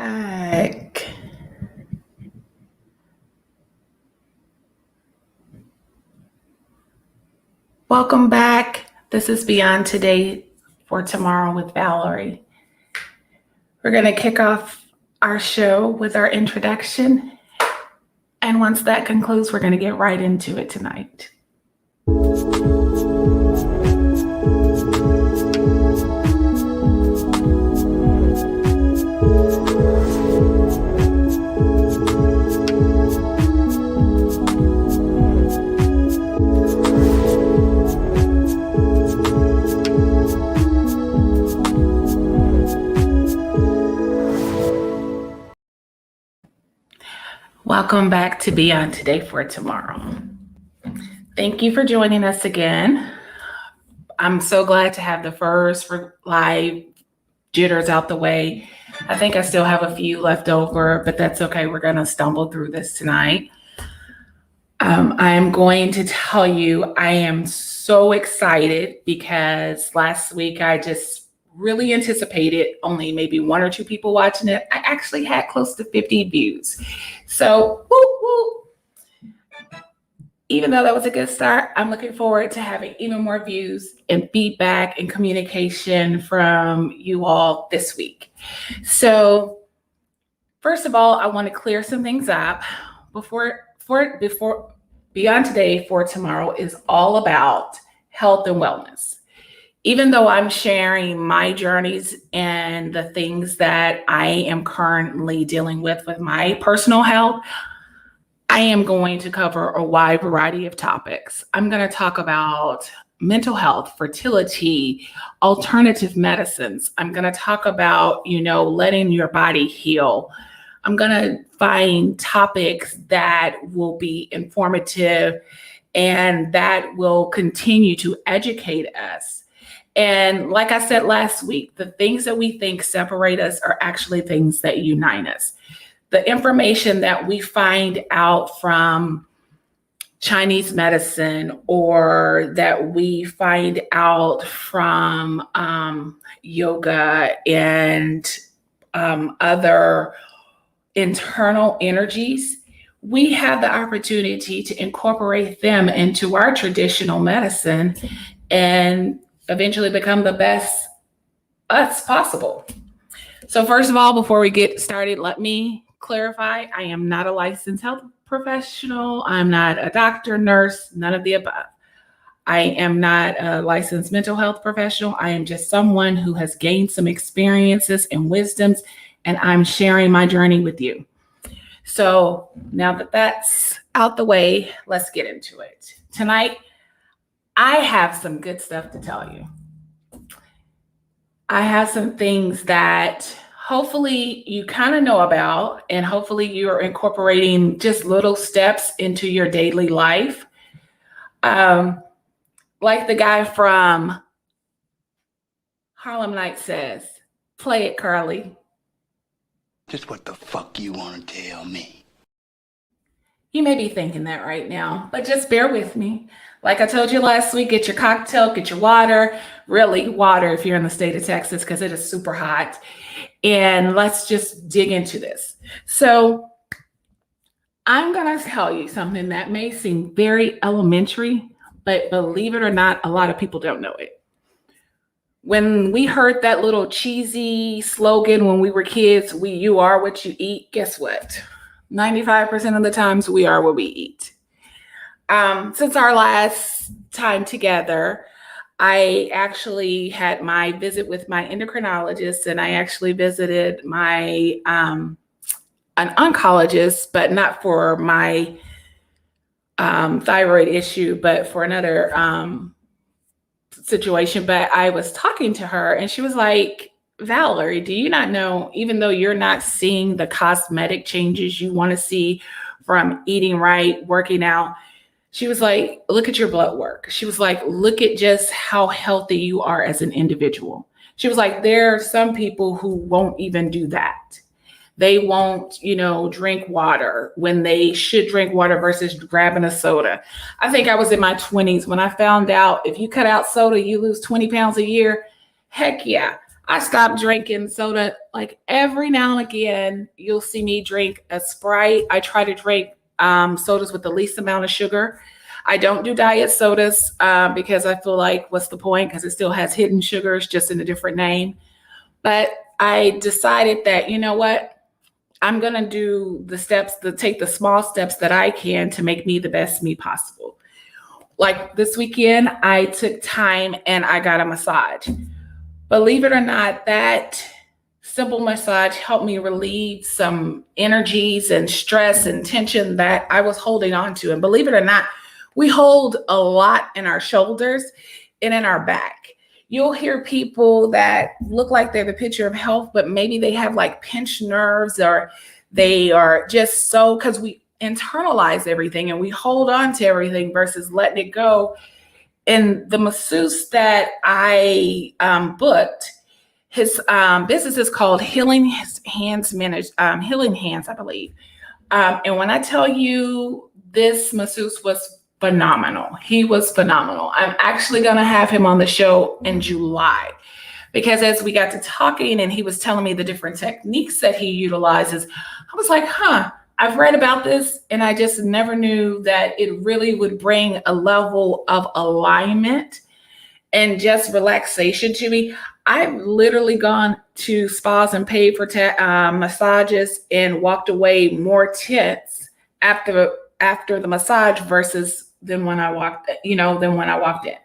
back. Welcome back. This is Beyond Today for Tomorrow with Valerie. We're going to kick off our show with our introduction. And once that concludes, we're going to get right into it tonight. Welcome back to Beyond Today for Tomorrow. Thank you for joining us again. I'm so glad to have the first live jitters out the way. I think I still have a few left over, but that's okay. We're going to stumble through this tonight. I am going to tell you, I am so excited because last week I just really anticipated only maybe one or two people watching it. I actually had close to 50 views. So, even though that was a good start, I'm looking forward to having even more views and feedback and communication from you all this week. So, first of all, I want to clear some things up before Beyond Today for Tomorrow is all about health and wellness. Even though I'm sharing my journeys and the things that I am currently dealing with my personal health, I am going to cover a wide variety of topics. I'm going to talk about mental health, fertility, alternative medicines. I'm going to talk about, letting your body heal. I'm going to find topics that will be informative and that will continue to educate us. And like I said last week, the things that we think separate us are actually things that unite us. The information that we find out from Chinese medicine or that we find out from yoga and other internal energies, we have the opportunity to incorporate them into our traditional medicine and eventually become the best us possible. So first of all, before we get started, let me clarify, I am not a licensed health professional. I'm not a doctor, nurse, none of the above. I am not a licensed mental health professional. I am just someone who has gained some experiences and wisdoms, and I'm sharing my journey with you. So now that that's out the way, let's get into it. Tonight, I have some good stuff to tell you. I have some things that hopefully you kind of know about, and hopefully you're incorporating just little steps into your daily life. Like the guy from Harlem Nights says, play it, Carly. Just what the fuck you want to tell me? You may be thinking that right now, but just bear with me. Like I told you last week, get your cocktail, get your water, really water if you're in the state of Texas, because it is super hot. And let's just dig into this. So I'm going to tell you something that may seem very elementary, but believe it or not, a lot of people don't know it. When we heard that little cheesy slogan when we were kids, you are what you eat, guess what? 95% of the times we are what we eat. Since our last time together, I actually had my visit with my endocrinologist, and I actually visited an oncologist, but not for my thyroid issue, but for another situation. But I was talking to her, and she was like, Valerie, do you not know, even though you're not seeing the cosmetic changes you want to see from eating right, working out, she was like, look at your blood work. She was like, look at just how healthy you are as an individual. She was like, there are some people who won't even do that. They won't, drink water when they should drink water versus grabbing a soda. I think I was in my 20s when I found out if you cut out soda, you lose 20 pounds a year. Heck yeah. I stopped drinking soda. Like every now and again, you'll see me drink a Sprite. I try to drink sodas with the least amount of sugar. I don't do diet sodas because I feel like what's the point? Because it still has hidden sugars, just in a different name. But I decided that, you know what? I'm going to do the steps, to take the small steps that I can to make me the best me possible. Like this weekend, I took time and I got a massage. Believe it or not, that simple massage helped me relieve some energies and stress and tension that I was holding on to. And believe it or not, we hold a lot in our shoulders and in our back. You'll hear people that look like they're the picture of health, but maybe they have like pinched nerves, or they are just so, because we internalize everything and we hold on to everything versus letting it go. And the masseuse that I booked, his business is called Healing Hands, I believe. And when I tell you, this masseuse was phenomenal. He was phenomenal. I'm actually going to have him on the show in July, because as we got to talking and he was telling me the different techniques that he utilizes, I was like, I've read about this and I just never knew that it really would bring a level of alignment and just relaxation to me. I've literally gone to spas and paid for massages and walked away more tense after the massage versus than when I walked in.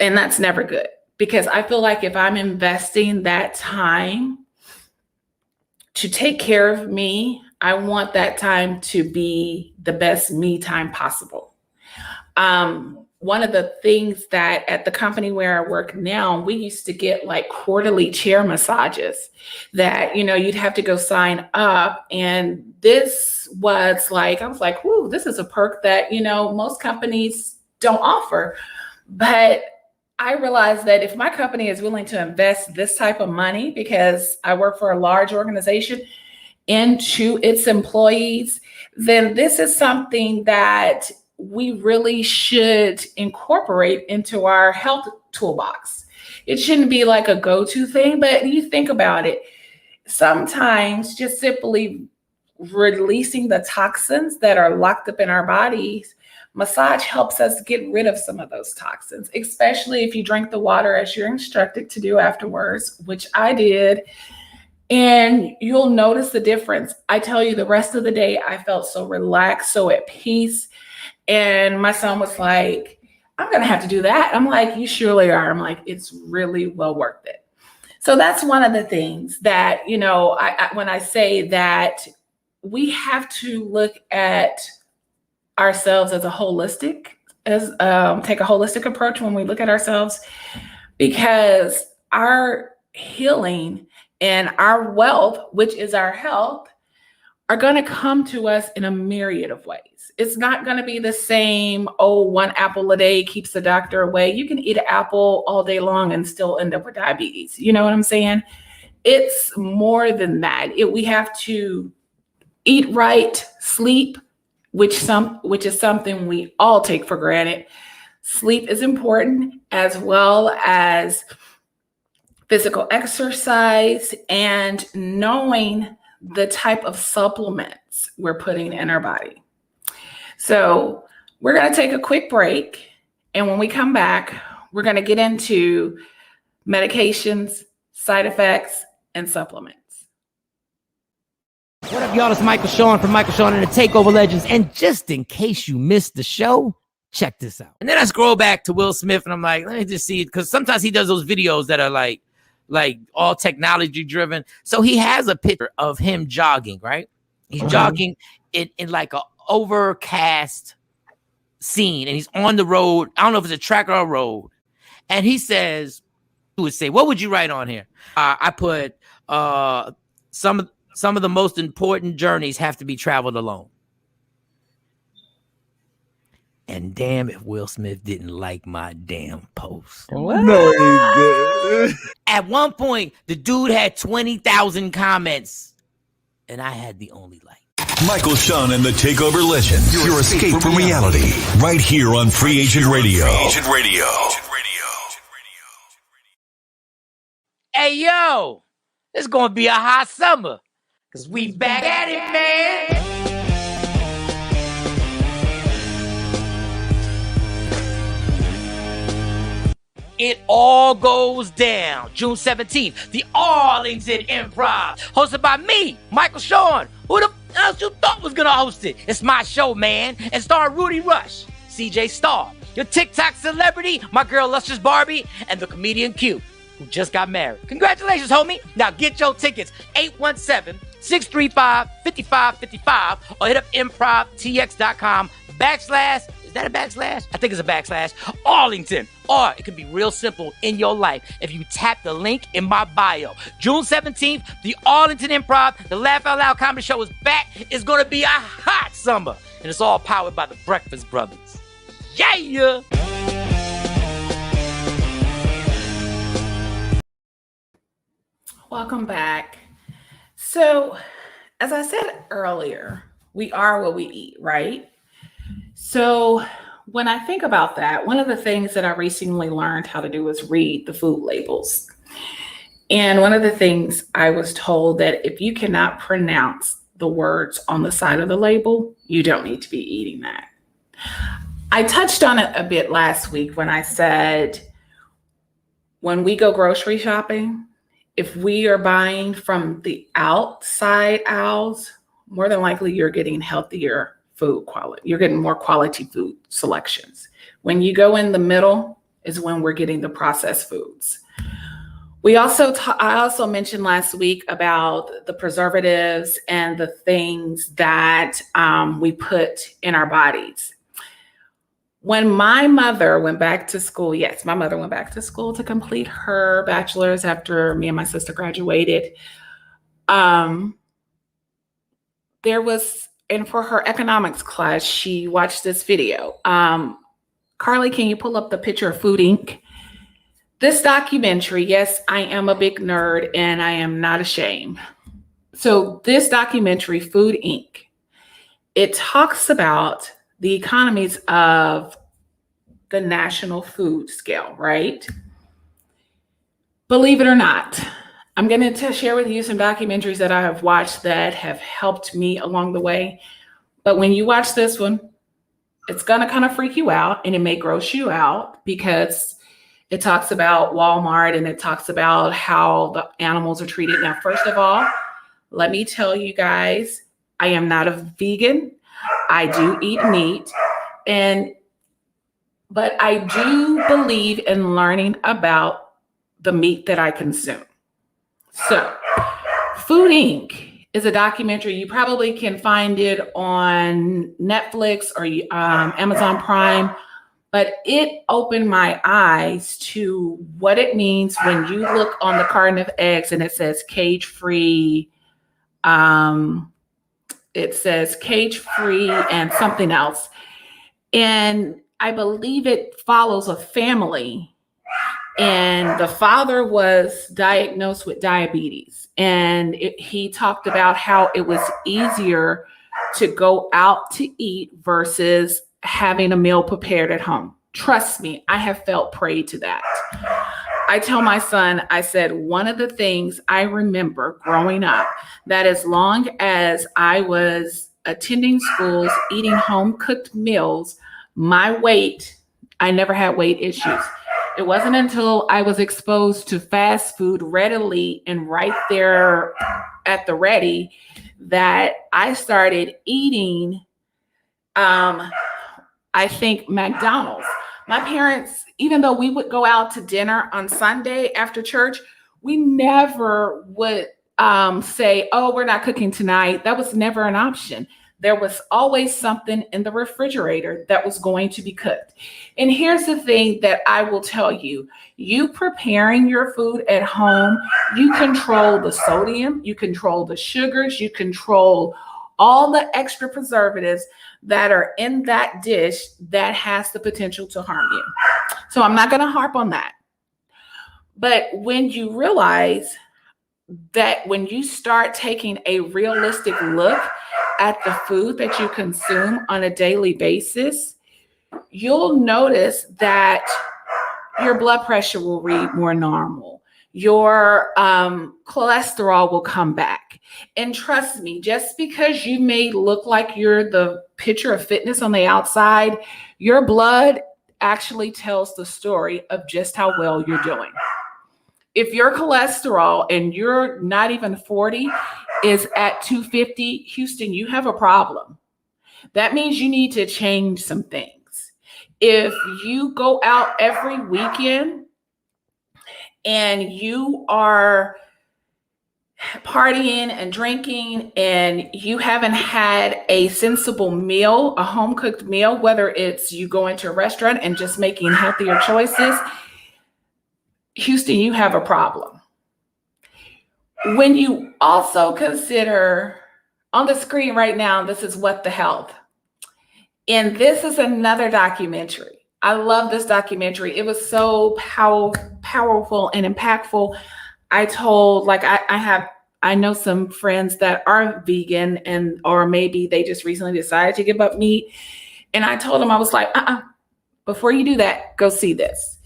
And that's never good, because I feel like if I'm investing that time to take care of me, I want that time to be the best me time possible. One of the things that at the company where I work now, we used to get like quarterly chair massages that, you'd have to go sign up. And this was like, I was like, whoo, this is a perk that, most companies don't offer. But I realized that if my company is willing to invest this type of money, because I work for a large organization, into its employees, then this is something that we really should incorporate into our health toolbox. It shouldn't be like a go-to thing, but you think about it. Sometimes just simply releasing the toxins that are locked up in our bodies, massage helps us get rid of some of those toxins, especially if you drink the water as you're instructed to do afterwards, which I did. And you'll notice the difference. I tell you, the rest of the day, I felt so relaxed, so at peace. And my son was like, I'm going to have to do that. I'm like, you surely are. I'm like, it's really well worth it. So that's one of the things that, when I say that we have to look at ourselves as take a holistic approach when we look at ourselves, because our healing and our wealth, which is our health, are going to come to us in a myriad of ways. It's not going to be the same, one apple a day keeps the doctor away. You can eat an apple all day long and still end up with diabetes. You know what I'm saying? It's more than that. We have to eat right, sleep, which is something we all take for granted. Sleep is important, as well as physical exercise and knowing the type of supplements we're putting in our body. So we're going to take a quick break. And when we come back, we're going to get into medications, side effects, and supplements. What up, y'all? It's Michael Sean from Michael Sean and the Takeover Legends. And just in case you missed the show, check this out. And then I scroll back to Will Smith and I'm like, let me just see, because sometimes he does those videos that are like all technology driven. So he has a picture of him jogging, right? He's jogging in like a overcast scene, and he's on the road. I don't know if it's a track or a road. And he says, what would you write on here? I put some of the most important journeys have to be traveled alone. And damn if Will Smith didn't like my damn post. What? No, he didn't. At one point, the dude had 20,000 comments, and I had the only like. Michael Sean and the Takeover Legends. Your escape from reality. Right here on Free Agent Radio. Hey, yo, it's going to be a hot summer because we back at it, man. It all goes down June 17th, the Arlington Improv, hosted by me, Michael Sean. Who the else you thought was gonna host it? It's my show, man, and starring Rudy Rush, CJ Starr, your TikTok celebrity, my girl Lustrous Barbie, and the comedian Q, who just got married. Congratulations, homie. Now get your tickets, 817-635-5555, or hit up improvtx.com/ is that a backslash? I think it's a backslash. Arlington. Or it could be real simple in your life if you tap the link in my bio. June 17th, the Arlington Improv, the Laugh Out Loud Comedy Show is back. It's going to be a hot summer. And it's all powered by the Breakfast Brothers. Yeah! Welcome back. So, as I said earlier, we are what we eat, right? So when I think about that, one of the things that I recently learned how to do is read the food labels. And one of the things I was told that if you cannot pronounce the words on the side of the label, you don't need to be eating that. I touched on it a bit last week when I said, when we go grocery shopping, if we are buying from the outside aisles, more than likely you're getting healthier food quality. You're getting more quality food selections. When you go in the middle is when we're getting the processed foods. I also mentioned last week about the preservatives and the things that we put in our bodies. When my mother went back to school, yes, my mother went back to school to complete her bachelor's after me and my sister graduated. And for her economics class, she watched this video. Carly, can you pull up the picture of Food Inc.? This documentary, yes, I am a big nerd and I am not ashamed. So this documentary, Food Inc., it talks about the economies of the national food scale, right? Believe it or not, I'm going to share with you some documentaries that I have watched that have helped me along the way. But when you watch this one, it's going to kind of freak you out and it may gross you out because it talks about Walmart and it talks about how the animals are treated. Now, first of all, let me tell you guys, I am not a vegan. I do eat meat, but I do believe in learning about the meat that I consume. So, Food Inc. is a documentary. You probably can find it on Netflix or Amazon Prime, but it opened my eyes to what it means when you look on the carton of eggs and it says cage-free. It says cage-free and something else. And I believe it follows a family. And the father was diagnosed with diabetes. And he talked about how it was easier to go out to eat versus having a meal prepared at home. Trust me, I have felt prey to that. I tell my son, I said, one of the things I remember growing up, that as long as I was attending schools, eating home cooked meals, I never had weight issues. It wasn't until I was exposed to fast food readily and right there at the ready that I started eating, I think, McDonald's. My parents, even though we would go out to dinner on Sunday after church, we never would say, oh, we're not cooking tonight. That was never an option. There was always something in the refrigerator that was going to be cooked. And here's the thing that I will tell you. You preparing your food at home, you control the sodium, you control the sugars, you control all the extra preservatives that are in that dish that has the potential to harm you. So I'm not going to harp on that. But when you realize that when you start taking a realistic look at the food that you consume on a daily basis, you'll notice that your blood pressure will read more normal. your cholesterol will come back. And trust me, just because you may look like you're the picture of fitness on the outside, your blood actually tells the story of just how well you're doing. If your cholesterol, and you're not even 40, is at 250, Houston, you have a problem. That means you need to change some things. If you go out every weekend and you are partying and drinking and you haven't had a sensible meal, a home cooked meal, whether it's you go into a restaurant and just making healthier choices, Houston, you have a problem. When you also consider, on the screen right now, this is What the Health. And this is another documentary. I love this documentary. It was so powerful and impactful. I know some friends that are vegan or maybe they just recently decided to give up meat. And I told them, I was like, before you do that, go see this.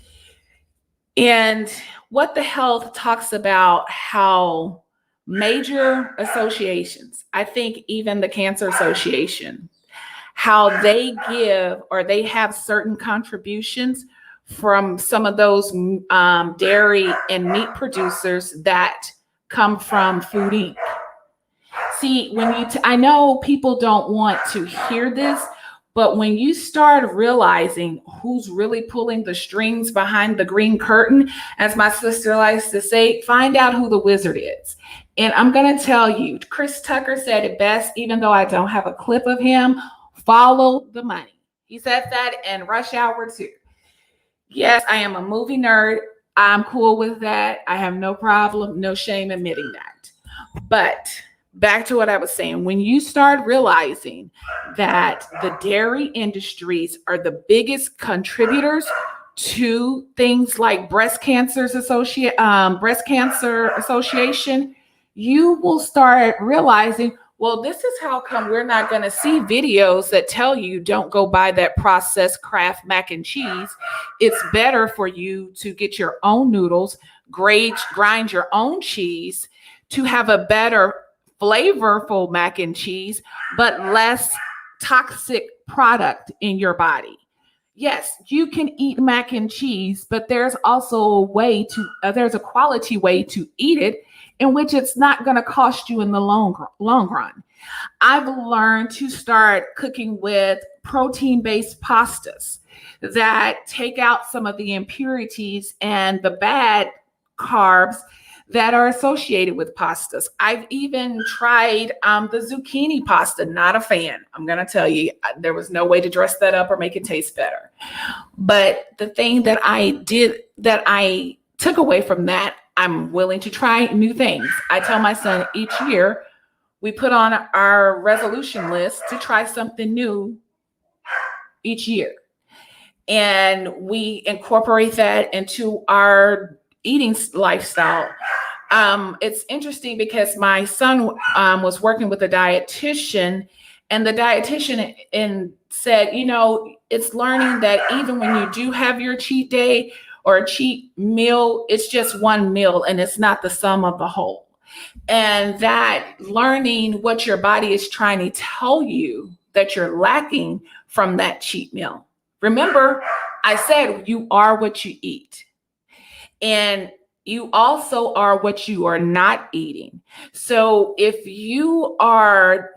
And What the Health talks about how major associations, I think even the Cancer Association, how they give or they have certain contributions from some of those dairy and meat producers that come from Food Inc. See, I know people don't want to hear this, but when you start realizing who's really pulling the strings behind the green curtain, as my sister likes to say, find out who the wizard is. And I'm going to tell you, Chris Tucker said it best, even though I don't have a clip of him, follow the money. He said that in Rush Hour 2. Yes, I am a movie nerd. I'm cool with that. I have no problem, no shame admitting that. But back to what I was saying, when you start realizing that the dairy industries are the biggest contributors to things like Breast Cancer Association, you will start realizing, well, this is how come we're not going to see videos that tell you don't go buy that processed Kraft mac and cheese. It's better for you to get your own noodles, grind your own cheese to have a better flavorful mac and cheese, but less toxic product in your body. Yes, you can eat mac and cheese, but there's also there's a quality way to eat it in which it's not going to cost you in the long run. I've learned to start cooking with protein-based pastas that take out some of the impurities and the bad carbs that are associated with pastas. I've even tried the zucchini pasta. Not a fan. I'm going to tell you, there was no way to dress that up or make it taste better. But the thing that I took away from that, I'm willing to try new things. I tell my son each year, we put on our resolution list to try something new each year. And we incorporate that into our eating lifestyle. It's interesting because my son was working with a dietitian, and the dietitian said, it's learning that even when you do have your cheat day or a cheat meal, it's just one meal and it's not the sum of the whole. And that learning what your body is trying to tell you that you're lacking from that cheat meal. Remember, I said you are what you eat. And you also are what you are not eating. So if you are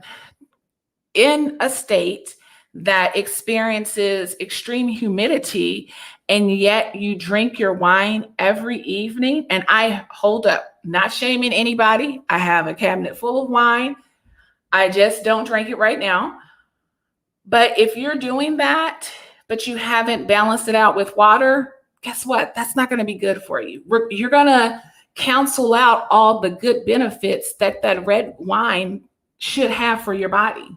in a state that experiences extreme humidity and yet you drink your wine every evening, and I hold up, not shaming anybody. I have a cabinet full of wine. I just don't drink it right now. But if you're doing that, but you haven't balanced it out with water, guess what? That's not going to be good for you. You're going to cancel out all the good benefits that red wine should have for your body,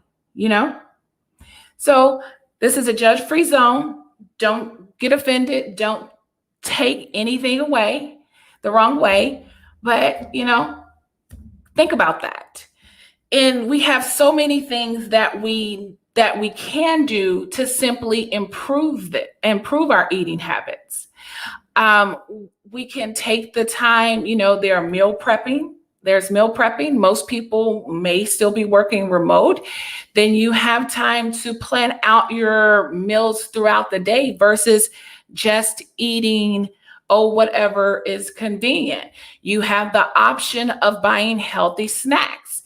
So this is a judge-free zone. Don't get offended. Don't take anything away the wrong way. But, think about that. And we have so many things that we can do to simply improve our eating habits. We can take the time, there are meal prepping. There's meal prepping. Most people may still be working remote. Then you have time to plan out your meals throughout the day versus just eating, whatever is convenient. You have the option of buying healthy snacks.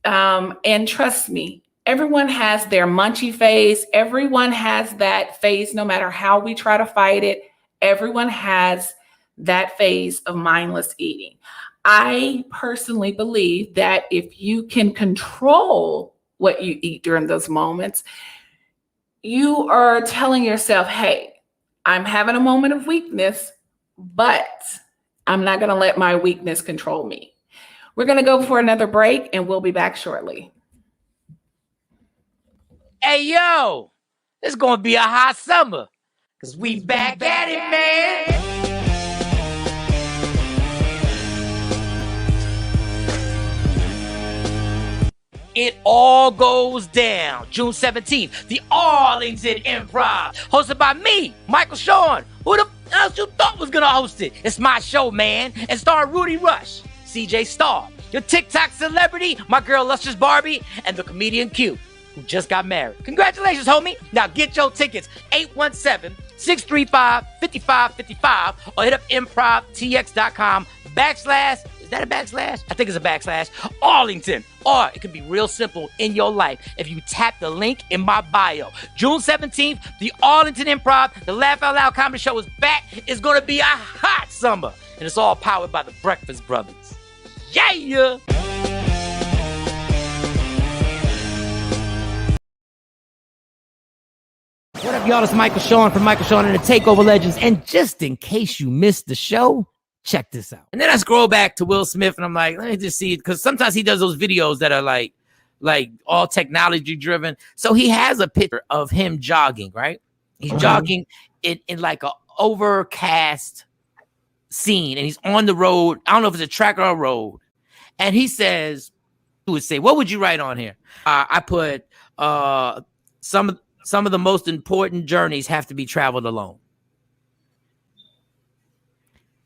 And trust me, everyone has their munchy phase. Everyone has that phase, no matter how we try to fight it. Everyone has that phase of mindless eating. I personally believe that if you can control what you eat during those moments, you are telling yourself, hey, I'm having a moment of weakness, but I'm not going to let my weakness control me. We're going to go for another break and we'll be back shortly. Hey, yo, it's going to be a hot summer because we back at it, man. It all goes down June 17th, the Arlington Improv, hosted by me, Michael Sean. Who the else you thought was gonna host it? It's my show, man, and starring Rudy Rush, CJ Starr, your TikTok celebrity, my girl Lustrous Barbie, and the comedian Q, who just got married. Congratulations, homie. Now get your tickets, 817-635-5555, or hit up improvtx.com/ is that a backslash? I think it's a backslash. Arlington. Or it can be real simple in your life if you tap the link in my bio. June 17th, the Arlington Improv, the Laugh Out Loud Comedy Show is back. It's going to be a hot summer. And it's all powered by the Breakfast Brothers. Yeah! What up, y'all? It's Michael Sean from Michael Sean and the Takeover Legends. And just in case you missed the show, check this out. And then I scroll back to Will Smith and I'm like, let me just see it. Because sometimes he does those videos that are like all technology driven. So he has a picture of him jogging, right? He's jogging in like a overcast scene and he's on the road. I don't know if it's a track or a road. And he says, he would say, what would you write on here? I put some of the most important journeys have to be traveled alone.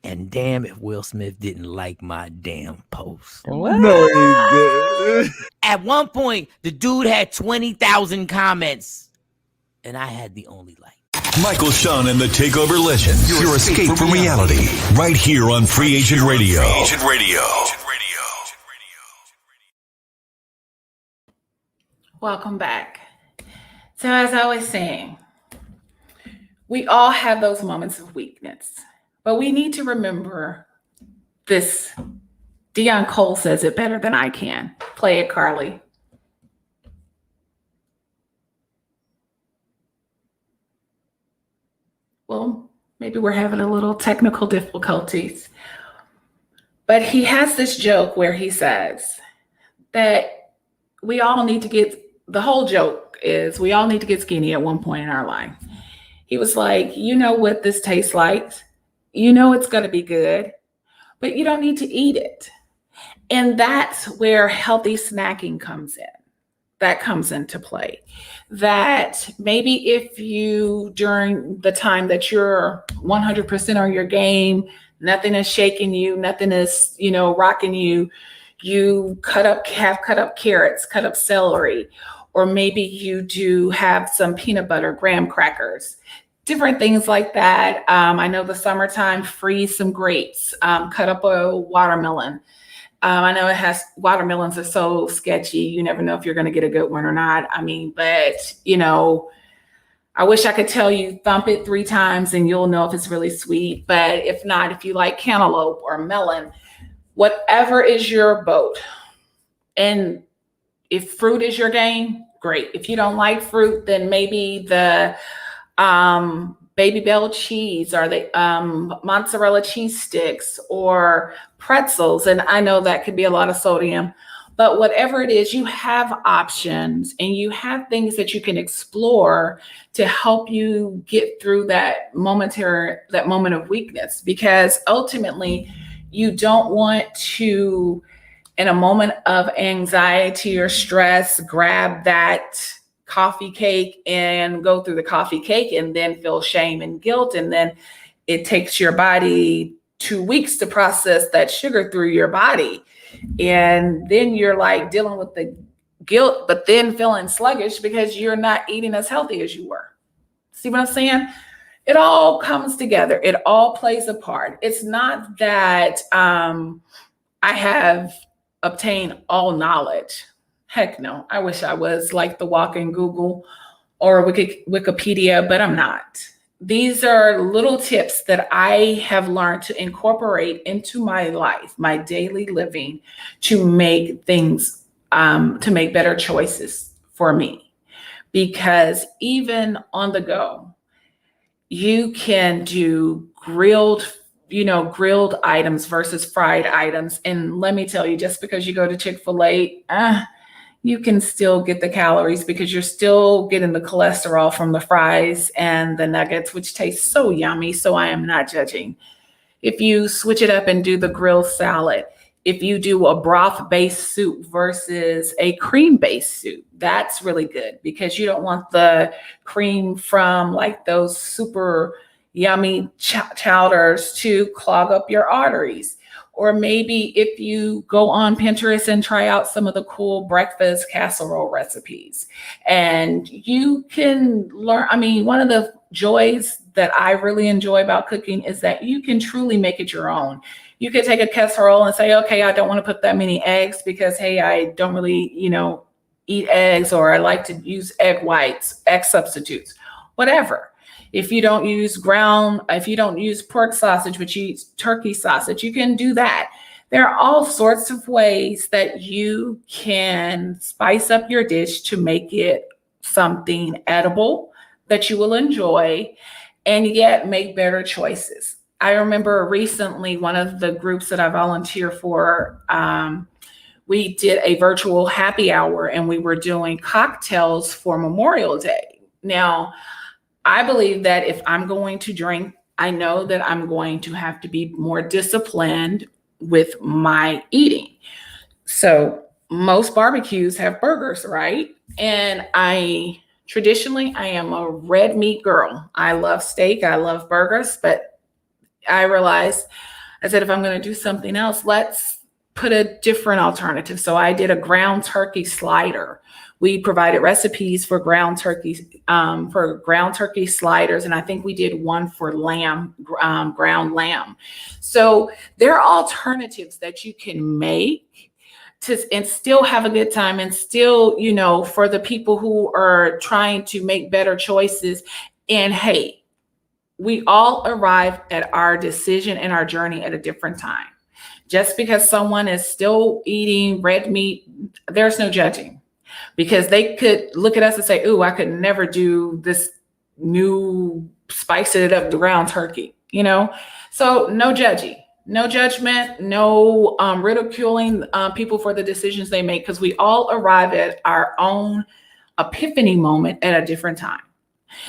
And damn if Will Smith didn't like my damn post. What? No, he didn't. At one point, the dude had 20,000 comments, and I had the only like. Michael Sean and the Takeover Legends. Your escape from reality. Right here on Free Agent Radio. Free Agent Radio. Welcome back. So as I was saying, we all have those moments of weakness. But we need to remember this. Dion Cole says it better than I can. Play it, Carly. Well, maybe we're having a little technical difficulties. But he has this joke where he says that we all need to get, the whole joke is we all need to get skinny at one point in our life. He was like, you know what this tastes like? You know it's going to be good, but you don't need to eat it. And that's where healthy snacking comes in. That comes into play. That maybe if you, during the time that you're 100% on your game, nothing is shaking you, nothing is, rocking you, you have cut up carrots, cut up celery, or maybe you do have some peanut butter, graham crackers. Different things like that. I know the summertime, freeze some grapes, cut up a watermelon. I know watermelons are so sketchy. You never know if you're going to get a good one or not. But I wish I could tell you thump it 3 times and you'll know if it's really sweet. But if not, if you like cantaloupe or melon, whatever is your boat. And if fruit is your game, great. If you don't like fruit, then maybe the Baby Bell cheese or the mozzarella cheese sticks or pretzels. And I know that could be a lot of sodium, but whatever it is, you have options and you have things that you can explore to help you get through that moment of weakness, because ultimately you don't want to, in a moment of anxiety or stress, grab that coffee cake and go through the coffee cake and then feel shame and guilt and then it takes your body 2 weeks to process that sugar through your body. And then you're like dealing with the guilt, but then feeling sluggish because you're not eating as healthy as you were. See what I'm saying? It all comes together. It all plays a part. It's not that I have obtained all knowledge. Heck no. I wish I was like the walking Google or Wikipedia, but I'm not. These are little tips that I have learned to incorporate into my life, my daily living, to make things, to make better choices for me. Because even on the go, you can do grilled items versus fried items. And let me tell you, just because you go to Chick-fil-A, you can still get the calories because you're still getting the cholesterol from the fries and the nuggets, which taste so yummy. So I am not judging. If you switch it up and do the grilled salad, if you do a broth-based soup versus a cream-based soup, that's really good because you don't want the cream from like those super yummy chowders to clog up your arteries. Or maybe if you go on Pinterest and try out some of the cool breakfast casserole recipes, and you can learn. I mean, one of the joys that I really enjoy about cooking is that you can truly make it your own. You could take a casserole and say, okay, I don't want to put that many eggs because, hey, I don't really, eat eggs, or I like to use egg whites, egg substitutes, whatever. If you don't use pork sausage, but you use turkey sausage, you can do that. There are all sorts of ways that you can spice up your dish to make it something edible that you will enjoy and yet make better choices. I remember recently one of the groups that I volunteer for, we did a virtual happy hour and we were doing cocktails for Memorial Day. Now, I believe that if I'm going to drink, I know that I'm going to have to be more disciplined with my eating. So most barbecues have burgers, right? And traditionally, I am a red meat girl. I love steak, I love burgers, but I realized, I said, if I'm going to do something else, let's put a different alternative. So I did a ground turkey slider. We provided recipes for ground turkey sliders. And I think we did one for lamb, ground lamb. So there are alternatives that you can make and still have a good time. And still, for the people who are trying to make better choices. And hey, we all arrive at our decision and our journey at a different time. Just because someone is still eating red meat, there's no judging, because they could look at us and say, "Ooh, I could never do this new spice it up ground turkey," So no judging, no judgment, no ridiculing people for the decisions they make, because we all arrive at our own epiphany moment at a different time.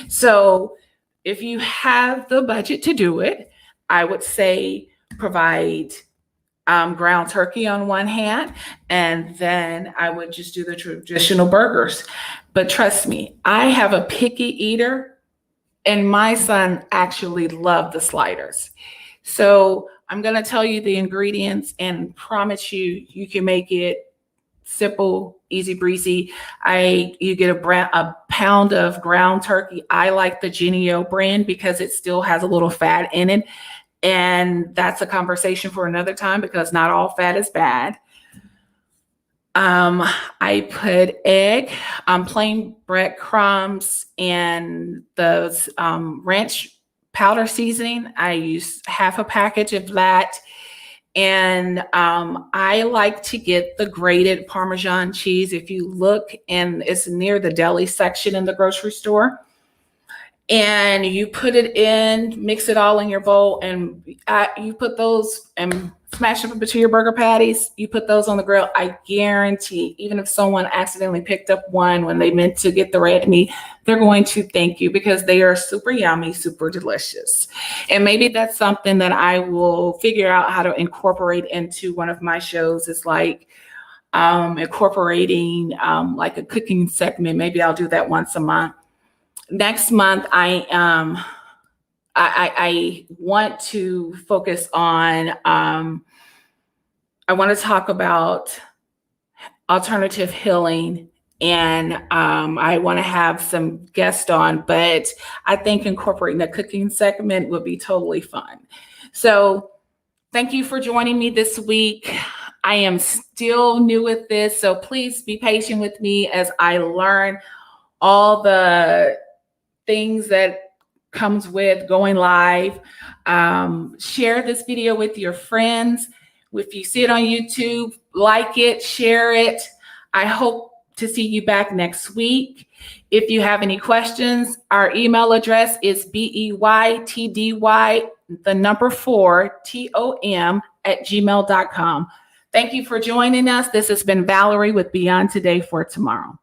So if you have the budget to do it, I would say provide ground turkey on one hand, and then I would just do the traditional burgers. But trust me, I have a picky eater, and my son actually loved the sliders. So I'm going to tell you the ingredients and promise you can make it simple, easy breezy. You get a pound of ground turkey. I like the Jennie-O brand because it still has a little fat in it. And that's a conversation for another time, because not all fat is bad. I put egg, plain breadcrumbs, and the ranch powder seasoning. I use half a package of that. And I like to get the grated Parmesan cheese. If you look, and it's near the deli section in the grocery store, and you put it in, mix it all in your bowl, and you put those and smash them up into your burger patties. You put those on the grill. I guarantee, even if someone accidentally picked up one when they meant to get the red meat, they're going to thank you, because they are super yummy, super delicious. And maybe that's something that I will figure out how to incorporate into one of my shows. It's like incorporating like a cooking segment. Maybe I'll do that once a month. Next month, I I want to focus on, I want to talk about alternative healing, and I want to have some guests on, but I think incorporating the cooking segment would be totally fun. So thank you for joining me this week. I am still new with this, so please be patient with me as I learn all the things that comes with going live. Share this video with your friends. If you see it on YouTube, like it, share it. I hope to see you back next week. If you have any questions, our email address is beytdy4tom@gmail.com. Thank you for joining us. This has been Valerie with Beyond Today for Tomorrow.